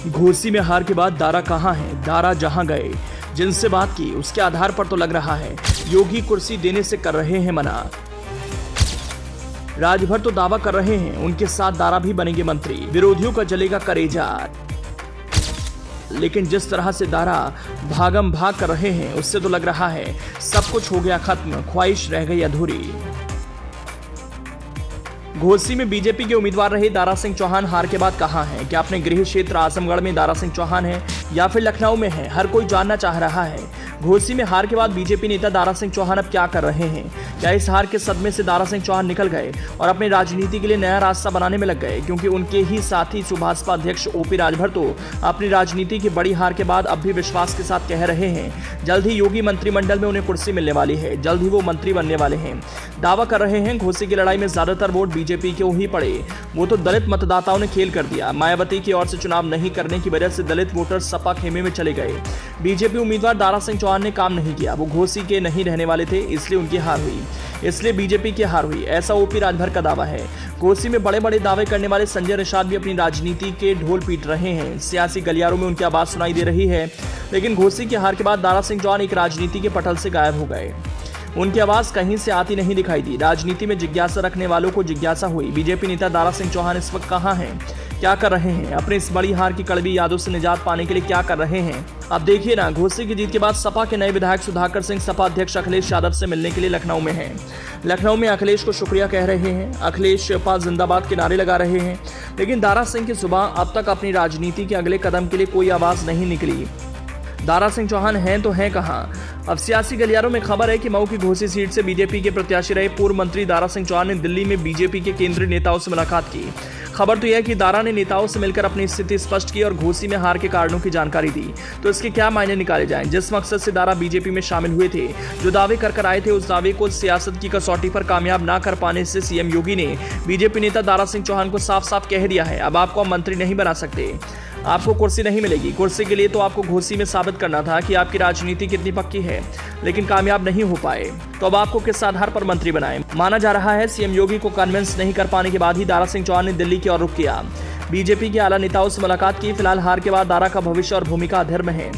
घोसी में हार के बाद दारा कहां है? दारा जहां गए, जिनसे बात की उसके आधार पर तो लग रहा है योगी कुर्सी देने से कर रहे हैं मना। राजभर तो दावा कर रहे हैं उनके साथ दारा भी बनेंगे मंत्री, विरोधियों का जलेगा करेजा। लेकिन जिस तरह से दारा भागम भाग कर रहे हैं उससे तो लग रहा है सब कुछ हो गया खत्म, ख्वाहिश रह गई अधूरी। घोसी में बीजेपी के उम्मीदवार रहे दारा सिंह चौहान हार के बाद कहां हैं? क्या अपने गृह क्षेत्र आजमगढ़ में दारा सिंह चौहान है या फिर लखनऊ में है? हर कोई जानना चाह रहा है। घोसी में हार के बाद बीजेपी नेता दारा सिंह चौहान अब क्या कर रहे हैं? क्या इस हार के सदमे से दारा सिंह चौहान निकल गए और अपनी राजनीति के लिए नया रास्ता बनाने में लग गए? क्योंकि उनके ही साथी सुभाषपा अध्यक्ष ओपी राजभर तो अपनी राजनीति की बड़ी हार के बाद अब भी विश्वास के साथ कह रहे हैं जल्द ही योगी मंत्रिमंडल में उन्हें कुर्सी मिलने वाली है, जल्द ही वो मंत्री बनने वाले हैं। दावा कर रहे हैं घोसी की लड़ाई में ज्यादातर वोट बीजेपी को ही पड़े, वो तो दलित मतदाताओं ने खेल कर दिया। मायावती की ओर से चुनाव नहीं करने की वजह से दलित वोटर सपा खेमे में चले गए। बीजेपी उम्मीदवार दारा सिंह चौहान ने काम नहीं किया, वो घोसी के नहीं रहने वाले थे, इसलिए उनकी हार हुई, इसलिए बीजेपी की हार हुई, ऐसा ओपी राजभर का दावा है। घोसी में बड़े बड़े दावे करने वाले संजय निषाद भी अपनी राजनीति के ढोल पीट रहे हैं, सियासी गलियारों में उनकी आवाज सुनाई दे रही है। लेकिन घोसी की हार के बाद दारा सिंह चौहान एक राजनीति के पटल से गायब हो गए, उनकी आवाज कहीं से आती नहीं दिखाई दी। राजनीति में जिज्ञासा रखने वालों को जिज्ञासा हुई, बीजेपी नेता दारा सिंह चौहान इस वक्त कहां हैं, क्या कर रहे हैं, अपने इस बड़ी हार की कड़वी यादों से निजात पाने के लिए क्या कर रहे हैं? अब देखिए ना, घोसी की जीत के बाद सपा के नए विधायक सुधाकर सिंह सपा अध्यक्ष अखिलेश यादव से मिलने के लिए लखनऊ में हैं। लखनऊ में अखिलेश को शुक्रिया कह रहे हैं, अखिलेश पा जिंदाबाद के नारे लगा रहे हैं। लेकिन दारा सिंह की सुबह अब तक अपनी राजनीति के अगले कदम के लिए कोई आवाज नहीं निकली। दारा सिंह चौहान हैं तो हैं कहां? अब सियासी गलियारों में खबर है कि मऊ की घोसी सीट से बीजेपी के प्रत्याशी रहे पूर्व मंत्री दारा सिंह चौहान ने दिल्ली में बीजेपी के केंद्रीय नेताओं से मुलाकात की। खबर तो यह है कि दारा ने नेताओं से मिलकर अपनी स्थिति स्पष्ट की और घोसी में हार के कारणों की जानकारी दी। तो इसके क्या मायने निकाले जाएं? जिस मकसद से दारा बीजेपी में शामिल हुए थे, जो दावे कर आए थे, उस दावे को सियासत की कसौटी पर कामयाब ना कर पाने से सीएम योगी ने बीजेपी नेता दारा सिंह चौहान को साफ साफ कह दिया है, अब आपको मंत्री नहीं बना सकते, आपको कुर्सी नहीं मिलेगी। कुर्सी के लिए तो आपको घोसी में साबित करना था कि आपकी राजनीति कितनी पक्की है, लेकिन कामयाब नहीं हो पाए, तो अब आपको किस आधार पर मंत्री बनाएं? माना जा रहा है सीएम योगी को कन्विंस नहीं कर पाने के बाद ही दारा सिंह चौहान ने दिल्ली की ओर रुख किया, बीजेपी के आला नेताओं से मुलाकात की। फिलहाल हार के बाद दारा का भविष्य और भूमिका अधर है।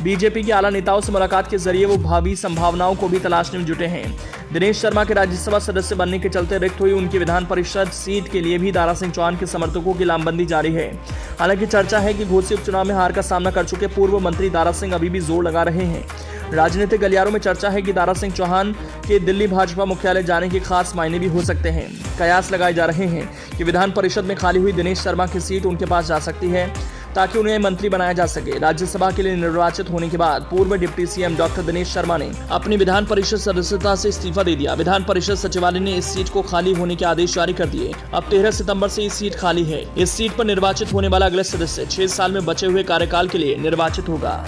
बीजेपी के आला नेताओं से मुलाकात के जरिए वो भावी संभावनाओं को भी तलाशने में जुटे हैं। दिनेश शर्मा के राज्यसभा सदस्य बनने के चलते रिक्त हुई उनकी विधान परिषद सीट के लिए भी दारा सिंह चौहान के समर्थकों की लामबंदी जारी है। हालांकि चर्चा है कि घोसी उपचुनाव में हार का सामना कर चुके पूर्व मंत्री दारा सिंह अभी भी जोर लगा रहे हैं। राजनीतिक गलियारों में चर्चा है कि दारा सिंह चौहान के दिल्ली भाजपा मुख्यालय जाने के खास मायने भी हो सकते हैं। कयास लगाए जा रहे हैं कि विधान परिषद में खाली हुई दिनेश शर्मा की सीट उनके पास जा सकती है, ताकि उन्हें मंत्री बनाया जा सके। राज्यसभा के लिए निर्वाचित होने के बाद पूर्व deputy CM doctor Dinesh Sharma ने अपनी विधान परिषद सदस्यता से इस्तीफा दे दिया। विधान परिषद सचिवालय ने इस सीट को खाली होने के आदेश जारी कर दिए। अब 13 सितंबर से इस सीट खाली है। इस सीट पर निर्वाचित होने वाला अगले सदस्य 6 साल में बचे हुए कार्यकाल के लिए निर्वाचित होगा।